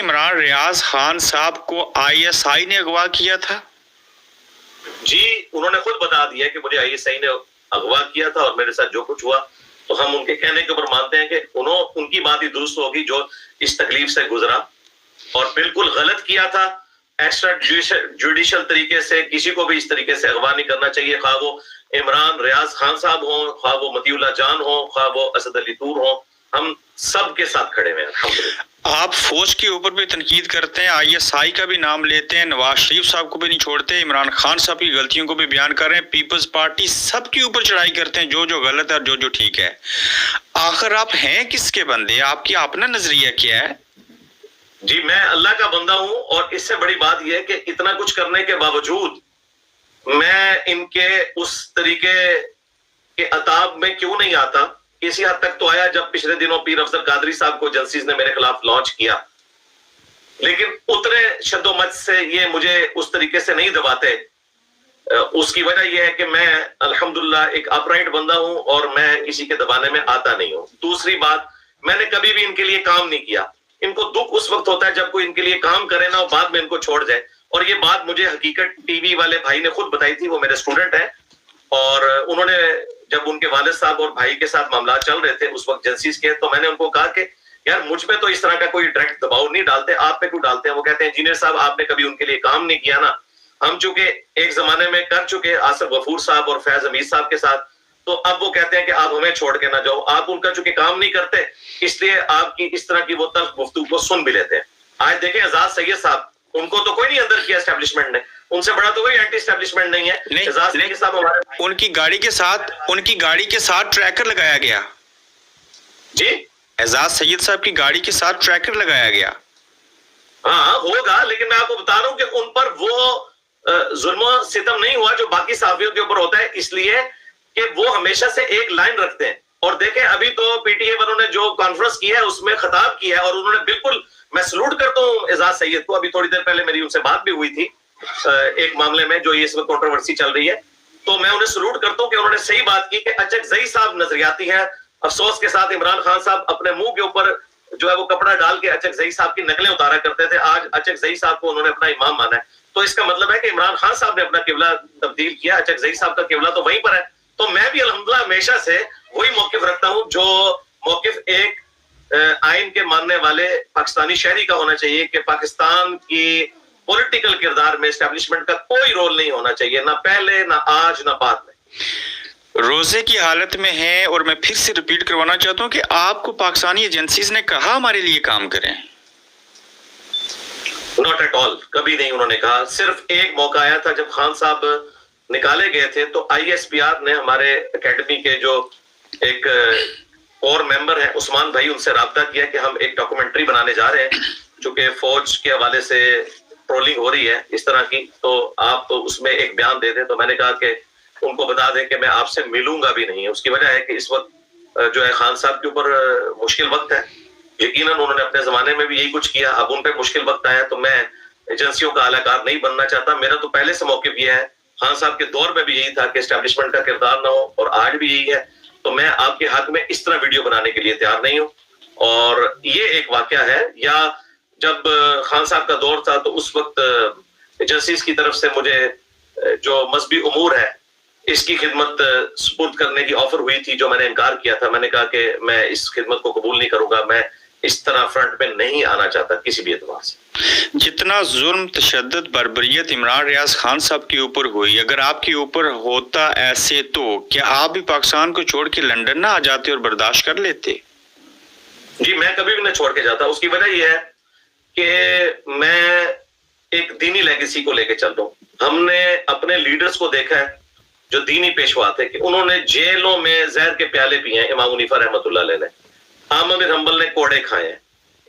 عمران ریاض خان صاحب کو I S I نے اغوا کیا تھا؟ جی انہوں نے خود بتا دیا کہ مجھے آئی ایس آئی نے اغوا کیا تھا اور میرے ساتھ جو کچھ ہوا تو ہم ان کے کہنے کے اوپر مانتے ہیں کہ ان کی بات ہی درست ہوگی جو اس تکلیف سے گزرا اور بالکل غلط کیا تھا. ایکسٹرا جوڈیشل طریقے سے کسی کو بھی اس طریقے سے اغوا نہیں کرنا چاہیے، خواہ وہ عمران ریاض خان صاحب ہوں، خواہ وہ مطیع اللہ جان ہوں، خواہ وہ اسد علی طور ہوں، ہم سب کے ساتھ کھڑے ہوئے ہیں الحمدللہ. آپ فوج کے اوپر بھی تنقید کرتے ہیں، آئی ایس آئی کا بھی نام لیتے ہیں، نواز شریف صاحب کو بھی نہیں چھوڑتے، عمران خان صاحب کی غلطیوں کو بھی بیان کر رہے ہیں، پیپلز پارٹی سب کے اوپر چڑھائی کرتے ہیں جو غلط ہے اور جو ٹھیک ہے. آخر آپ ہیں کس کے بندے؟ آپ کی اپنا نظریہ کیا ہے؟ جی میں اللہ کا بندہ ہوں، اور اس سے بڑی بات یہ ہے کہ اتنا کچھ کرنے کے باوجود میں ان کے اس طریقے کے عطاب میں کیوں نہیں آتا. اسی حد تک تو آیا جب پچھلے دنوں پیر افضل قادری صاحب کو جنسیز نے میرے خلاف لانچ کیا، لیکن اتنے شد و مت سے یہ مجھے اس طریقے سے نہیں دباتے. اس کی وجہ یہ ہے کہ میں الحمدللہ ایک اپرائٹ بندہ ہوں اور میں کسی کے دبانے میں آتا نہیں ہوں. دوسری بات، میں نے کبھی بھی ان کے لیے کام نہیں کیا. ان کو دکھ اس وقت ہوتا ہے جب کوئی ان کے لیے کام کرے نا اور بعد میں ان کو چھوڑ جائے. اور یہ بات مجھے حقیقت ٹی وی والے بھائی نے خود بتائی تھی، وہ میرے اسٹوڈنٹ ہیں، اور انہوں نے جب ان کے والد صاحب اور بھائی کے ساتھ معاملات چل رہے تھے اس وقت جنسیز کے، تو میں نے ان کو کہا کہ یار مجھ پہ تو اس طرح کا کوئی ڈائریکٹ دباؤ نہیں ڈالتے، آپ پہ کیوں ڈالتے ہیں؟ وہ کہتے ہیں انجینئر صاحب آپ نے کبھی ان کے لیے کام نہیں کیا نا. ہم چونکہ ایک زمانے میں کر چکے آصف غفور صاحب اور فیض حمید صاحب کے ساتھ، تو اب وہ کہتے ہیں کہ آپ ہمیں چھوڑ کے نہ جاؤ. آپ ان کا چونکہ کام نہیں کرتے اس لیے آپ کی اس طرح کی وہ تلخ گفتگو کو سن بھی لیتے ہیں. آج دیکھیں اعزاز سید صاحب، ان کو تو کوئی نہیں اندر کیا اسٹیبلشمنٹ نے، ان سے بڑا تو کوئی اینٹی اسٹیبلشمنٹ نہیں ہے. اعزاز سید صاحب ہمارے ان کی گاڑی کے ساتھ ٹریکر لگایا گیا. جی اعزاز سید صاحب کی گاڑی کے ساتھ ٹریکر لگایا گیا. ہاں ہوگا، لیکن میں آپ کو بتا رہا ہوں کہ ان پر وہ ظلم و ستم نہیں ہوا جو باقی صحافیوں کے اوپر ہوتا ہے، اس لیے کہ وہ ہمیشہ سے ایک لائن رکھتے ہیں. اور دیکھیں ابھی تو پی ٹی اے والوں نے جو کانفرنس کی ہے اس میں خطاب کیا ہے، اور انہوں نے بالکل، میں سلوٹ کرتا ہوں اعزاز سید کو. ابھی تھوڑی دیر پہلے میری ان سے بات بھی ہوئی تھی ایک معاملے میں جو اس وقت کنٹروورسی چل رہی ہے، تو میں انہیں سلوٹ کرتا ہوں کہ انہوں نے صحیح بات کی کہ اچکزئی صاحب نظریاتی ہیں. افسوس کے ساتھ عمران خان صاحب اپنے منہ کے اوپر جو ہے وہ کپڑا ڈال کے اچکزئی صاحب کی نقلیں اتارا کرتے تھے. آج اچکزئی صاحب کو انہوں نے اپنا امام مانا ہے، تو اس کا مطلب ہے کہ عمران خان صاحب نے اپنا قبلہ تبدیل کیا، اچکزئی صاحب کا قبلہ تو وہیں پر ہے. تو میں بھی الحمدللہ ہمیشہ سے وہی موقف رکھتا ہوں جو موقف ایک آئین کے ماننے والے پاکستانی شہری کا ہونا چاہیے، کہ پاکستان کی پولیٹیکل کردار میں اسٹیبلشمنٹ کا کوئی رول نہیں ہونا چاہیے، نہ پہلے، نہ آج، نہ بعد میں. روزے کی حالت میں ہے، اور میں پھر سے ریپیٹ کروانا چاہتا ہوں کہ آپ کو پاکستانی ایجنسیز نے کہا ہمارے لیے کام کریں؟ ناٹ ایٹ آل، کبھی نہیں انہوں نے کہا. صرف ایک موقع آیا تھا جب خان صاحب نکالے گئے تھے، تو آئی ایس پی آر نے ہمارے اکیڈمی کے جو ایک اور ممبر ہیں عثمان بھائی، ان سے رابطہ کیا کہ ہم ایک ڈاکومنٹری بنانے جا رہے ہیں، چونکہ فوج کے حوالے سے ٹرولنگ ہو رہی ہے اس طرح کی، تو آپ اس میں ایک بیان دے دیں. تو میں نے کہا کہ ان کو بتا دیں کہ میں آپ سے ملوں گا بھی نہیں. اس کی وجہ ہے کہ اس وقت جو ہے خان صاحب کے اوپر مشکل وقت ہے. یقیناً انہوں نے اپنے زمانے میں بھی یہی کچھ کیا، اب ان پہ مشکل وقت آیا، تو میں ایجنسیوں کا اعلی کار نہیں بننا چاہتا. میرا تو پہلے سے موقف یہ ہے، خان صاحب کے دور میں بھی یہی تھا کہ اسٹیبلشمنٹ کا کردار نہ ہو، اور آج بھی یہی ہے. تو میں آپ کے حق میں اس طرح ویڈیو بنانے کے لیے تیار نہیں ہوں. اور یہ ایک واقعہ ہے، یا جب خان صاحب کا دور تھا تو اس وقت ایجنسیز کی طرف سے مجھے جو مذہبی امور ہے اس کی خدمت سپرد کرنے کی آفر ہوئی تھی، جو میں نے انکار کیا تھا. میں نے کہا کہ میں اس خدمت کو قبول نہیں کروں گا، میں اس طرح فرنٹ پہ نہیں آنا چاہتا کسی بھی اعتبار سے. جتنا ظلم، تشدد، بربریت عمران ریاض خان صاحب کے اوپر ہوئی، اگر آپ کے اوپر ہوتا ایسے تو کیا آپ بھی پاکستان کو چھوڑ کے لندن نہ آ جاتے اور برداشت کر لیتے؟ جی میں کبھی بھی نہ چھوڑ کے جاتا. اس کی وجہ یہ ہے کہ میں ایک دینی لیگیسی کو لے کے چل رہا ہوں. ہم نے اپنے لیڈرز کو دیکھا ہے جو دینی پیشوا تھے کہ انہوں نے جیلوں میں زہر کے پیالے پیے ہیں. امام حنیفہ رحمۃ اللہ علیہ نے، احمد بن حنبل نے کوڑے کھائے ہیں،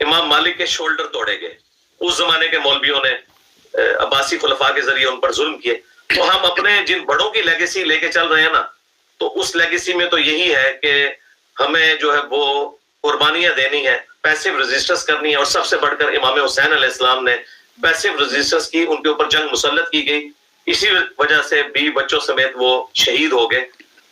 امام مالک کے شولڈر توڑے گئے، اس زمانے کے مولویوں نے عباسی خلفاء کے ذریعے ان پر ظلم کیے. تو ہم اپنے جن بڑوں کی لیگیسی لے کے چل رہے ہیں نا، تو اس لیگیسی میں تو یہی ہے کہ ہمیں جو ہے وہ قربانیاں دینی ہے، پیسو ریزسٹنس کرنی ہے. اور سب سے بڑھ کر امام حسین علیہ السلام نے پیسو ریزسٹنس کی، ان کے اوپر جنگ مسلط کی گئی، اسی وجہ سے بیوی بچوں سمیت وہ شہید ہو گئے.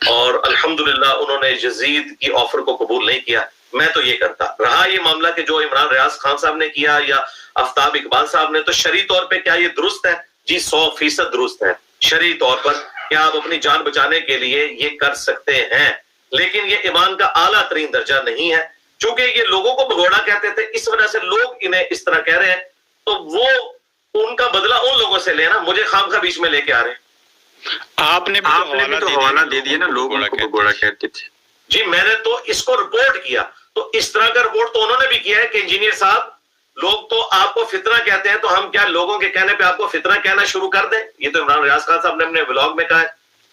اور الحمدللہ انہوں نے یزید کی آفر کو قبول نہیں کیا. میں تو یہ کرتا رہا. یہ معاملہ کہ جو عمران ریاض خان صاحب نے کیا یا آفتاب اقبال صاحب نے, تو شرعی طور پہ کیا یہ درست ہے؟ جی 100% درست ہے. شرعی طور پر کیا آپ اپنی جان بچانے کے لیے یہ کر سکتے ہیں, لیکن یہ ایمان کا اعلیٰ ترین درجہ نہیں ہے. چونکہ یہ لوگوں کو بھگوڑا کہتے تھے, اس وجہ سے لوگ انہیں اس طرح کہہ رہے ہیں, تو وہ ان کا بدلہ ان لوگوں سے لینا, مجھے خامخواہ بیچ میں لے کے آ رہے ہیں. آپ نے بھی تو حوالہ دے دیا نا, لوگوں کو بھگوڑا کہتے تھے. جی میں نے تو اس کو رپورٹ کیا, تو اس طرح کا رپورٹ تو انہوں نے بھی کیا ہے کہ انجینئر صاحب لوگ تو آپ کو فتنہ کہتے ہیں, تو ہم کیا لوگوں کے کہنے پہ آپ کو فتنہ کہنا شروع کر دیں؟ یہ تو عمران ریاض خان صاحب نے اپنے ولاگ میں کہا ہے.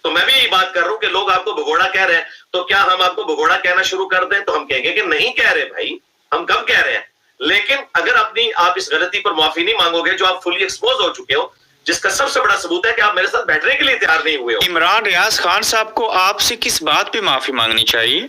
تو میں بھی یہی بات کر رہا ہوں کہ لوگ آپ کو بھگوڑا کہہ رہے ہیں, تو کیا ہم آپ کو بھگوڑا کہنا شروع کر دیں؟ تو ہم کہیں گے کہ نہیں کہہ رہے بھائی, ہم کب کہہ رہے ہیں. لیکن اگر آپ اس غلطی پر معافی نہیں مانگو گے جو آپ فلی ایکسپوز ہو چکے ہو, جس کا سب سے بڑا ثبوت ہے کہ آپ میرے ساتھ بیٹھنے کے لیے تیار نہیں ہوئے ہو. عمران ریاض خان صاحب کو آپ سے کس بات پہ معافی مانگنی چاہیے؟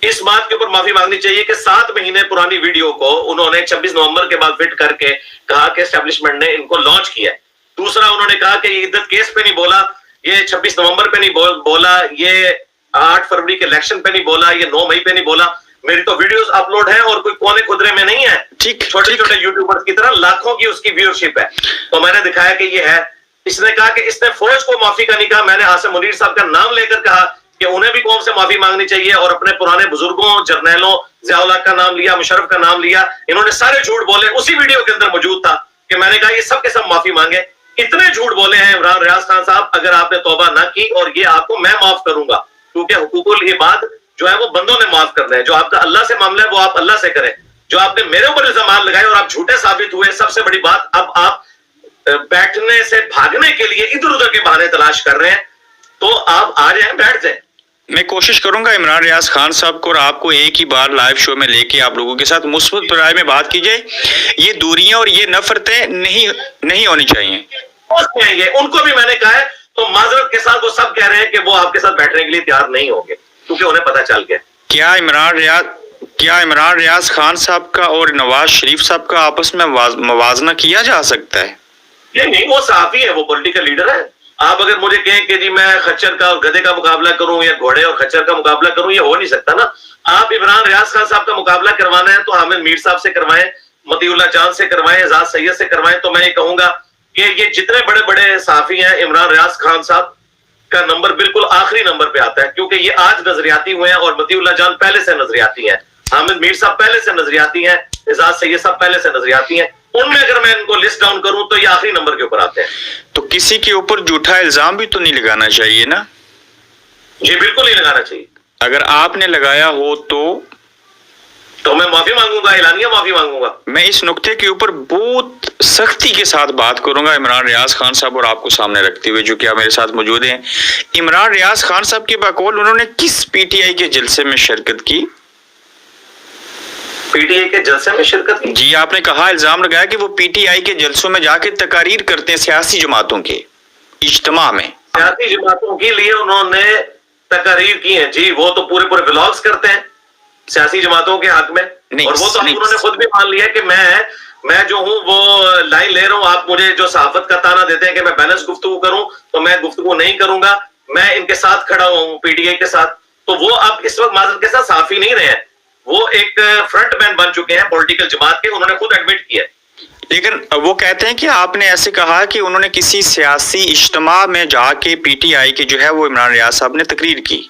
اس بات کے اوپر معافی مانگنی چاہیے کہ 7 مہینے پرانی ویڈیو کو انہوں نے 26 نومبر کے بعد فٹ کر کے کہا کہ اسٹیبلشمنٹ نے ان کو لانچ کیا ہے. دوسرا انہوں نے کہا کہ یہ عدت کیس پہ نہیں بولا, یہ 26 نومبر پہ نہیں بولا, یہ 8 فروری کے الیکشن پہ نہیں بولا, یہ 9 مئی پہ نہیں بولا. میری تو ویڈیوز اپلوڈ ہیں اور کوئی کونے خدرے میں نہیں ہے, چھوٹے چھوٹے یوٹیوبرز کی طرح لاکھوں کی اس کی ویورشپ ہے. تو میں نے دکھایا کہ یہ ہے. اس نے کہا کہ اس نے فوج کو معافی کا نہیں کہا. میں نے عاصم منیر صاحب کا نام لے کر کہا کہ انہیں بھی قوم سے معافی مانگنی چاہیے, اور اپنے پرانے بزرگوں, جرنیلوں, ضیاء الحق کا نام لیا, مشرف کا نام لیا. انہوں نے سارے جھوٹ بولے, اسی ویڈیو کے اندر موجود تھا کہ میں نے کہا یہ سب کے سب معافی مانگے. اتنے جھوٹ بولے ہیں عمران ریاض خان صاحب, اگر آپ نے توبہ نہ کی, اور یہ آپ کو میں معاف کروں گا, کیونکہ حقوق العباد جو ہے وہ بندوں نے معاف کرنا ہے. جو آپ کا اللہ سے معاملہ ہے وہ آپ اللہ سے کریں. جو آپ نے میرے اوپر الزامات لگائے اور آپ جھوٹے ثابت ہوئے, سب سے بڑی بات, اب آپ بیٹھنے سے بھاگنے کے لیے ادھر ادھر کے بہانے تلاش کر رہے ہیں, تو آپ آ جائیں, بیٹھ جائیں. میں کوشش کروں گا عمران ریاض خان صاحب کو اور آپ کو ایک ہی بار لائیو شو میں لے کے آپ لوگوں کے ساتھ مثبت رائے میں بات کی جائے. یہ دوریاں اور یہ نفرتیں نہیں ہونی چاہیے. ان کو بھی میں نے کہا ہے, تو معذرت کے ساتھ وہ سب کہہ رہے ہیں کہ وہ آپ کے ساتھ بیٹھنے کے لیے تیار نہیں ہوں گے, کیونکہ انہیں پتہ چل گیا. کیا عمران ریاض خان صاحب کا اور نواز شریف صاحب کا آپس میں موازنہ کیا جا سکتا ہے؟ نہیں, وہ صحافی ہے, وہ پولیٹیکل لیڈر ہے. آپ اگر مجھے کہیں کہ جی میں خچر کا اور گدھے کا مقابلہ کروں یا گھوڑے اور خچر کا مقابلہ کروں, یہ ہو نہیں سکتا نا. آپ عمران ریاض خان صاحب کا مقابلہ کروانا ہے تو حامد میر صاحب سے کروائیں, مطیع اللہ جان سے کروائیں, اعزاز سید سے کروائیں. تو میں یہ کہوں گا کہ یہ جتنے بڑے بڑے صحافی ہیں, عمران ریاض خان صاحب کا نمبر بالکل آخری نمبر پہ آتا ہے, کیونکہ یہ آج نظریاتی ہوئے ہیں, اور مطیع اللہ جان پہلے سے نظریاتی ہیں, حامد میر صاحب پہلے سے نظریاتی ہیں, اعزاز سید صاحب پہلے سے نظریاتی ہیں. ان میں اگر میں ان کو لسٹ ڈاؤن کروں تو یہ آخری نمبر کے اوپر آتے ہیں. تو کسی کے اوپر جھوٹا الزام بھی تو نہیں لگانا چاہیے نا؟ جی بالکل نہیں لگانا چاہیے. اگر آپ نے لگایا ہو تو میں معافی مانگوں گا, اعلانیہ معافی مانگوں گا. میں اس نقطے کے اوپر بہت سختی کے ساتھ بات کروں گا عمران ریاض خان صاحب اور آپ کو سامنے رکھتے ہوئے, جو کہ آپ میرے ساتھ موجود ہیں. عمران ریاض خان صاحب کے بقول انہوں نے کس پی ٹی آئی کے جلسے میں شرکت کی؟ پی ٹی آئی کے جلسے میں شرکت کی؟ جی آپ نے کہا, الزام لگایا کہ وہ پی ٹی آئی کے جلسوں میں جا کے تقاریر کرتے ہیں سیاسی جماعتوں کے اجتماع میں. سیاسی جماعتوں کے لیے انہوں نے تقاریر کی ہیں. جی وہ تو پورے ولاگز کرتے ہیں سیاسی جماعتوں کے حق میں, اور وہ تو انہوں نے خود بھی مان لیا کہ میں جو ہوں وہ لائن لے رہا ہوں. آپ مجھے جو صحافت کا تانا دیتے ہیں کہ میں بیلنس گفتگو کروں, تو میں گفتگو نہیں کروں گا, میں ان کے ساتھ کھڑا ہوں, پی ٹی آئی کے ساتھ. تو وہ اب اس وقت معذرت کے ساتھ صحافی نہیں رہے ہیں, وہ ایک فرنٹ مین بن چکے ہیں پولیٹیکل جماعت کے, انہوں نے خود ایڈمٹ کیا. لیکن وہ کہتے ہیں کہ آپ نے ایسے کہا کہ انہوں نے کسی سیاسی اجتماع میں جا کے پی ٹی آئی کے جو ہے وہ عمران ریاض صاحب نے تقریر کی.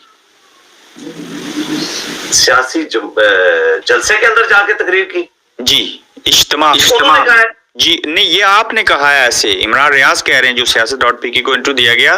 سیاسی جلسے کے اندر جا کے تقریر کی؟ جی اجتماع جی نہیں, یہ آپ نے کہا ہے ایسے, عمران ریاض کہہ رہے ہیں جو سیاست.pk کو انٹرویو دیا گیا.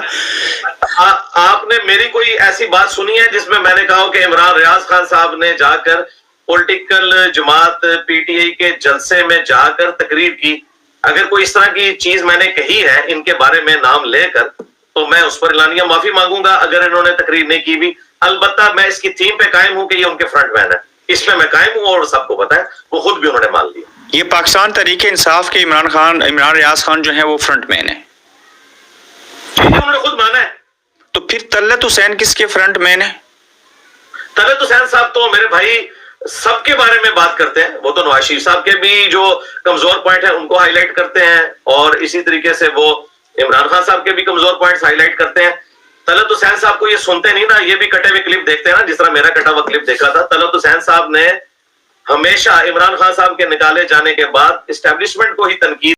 آپ نے میری کوئی ایسی بات سنی ہے جس میں میں نے کہا کہ عمران ریاض خان صاحب نے جا کر پولیٹیکل جماعت پی ٹی آئی کے جلسے میں جا کر تقریر کی؟ اگر کوئی اس طرح کی چیز میں نے کہی ہے ان کے بارے میں نام لے کر, تو میں اس پر اعلانیہ معافی مانگوں گا. اگر انہوں نے تقریر نہیں کی بھی, البتہ میں اس کی تھیم پہ قائم ہوں کہ یہ ان کے فرنٹ مین ہے, اس پہ میں قائم ہوں, اور سب کو پتا ہے, وہ خود بھی انہوں نے مان لیا. یہ پاکستان تحریک انصاف کے عمران ریاض خان جو ہیں وہ فرنٹ مین ہیں. انہوں نے خود مانا ہے. تو پھر طلعت حسین کس کے فرنٹ مین ہے؟ طلعت حسین صاحب تو میرے بھائی سب کے بارے میں بات کرتے ہیں. وہ تو نواز شریف صاحب کے بھی جو کمزور پوائنٹ ہیں ان کو ہائی لائٹ کرتے ہیں, اور اسی طریقے سے وہ عمران خان صاحب کے بھی کمزور پوائنٹس ہائی لائٹ کرتے ہیں. طلعت حسین صاحب کو یہ سنتے نہیں نا, یہ بھی کٹے ہوئے کلپ دیکھتے ہیں نا, جس طرح میرا کٹا ہوا کلپ دیکھا تھا. طلعت حسین صاحب نے ہمیشہ عمران خان صاحب کے نکالے جانے کے بعد اسٹیبلشمنٹ کو ہی تنقید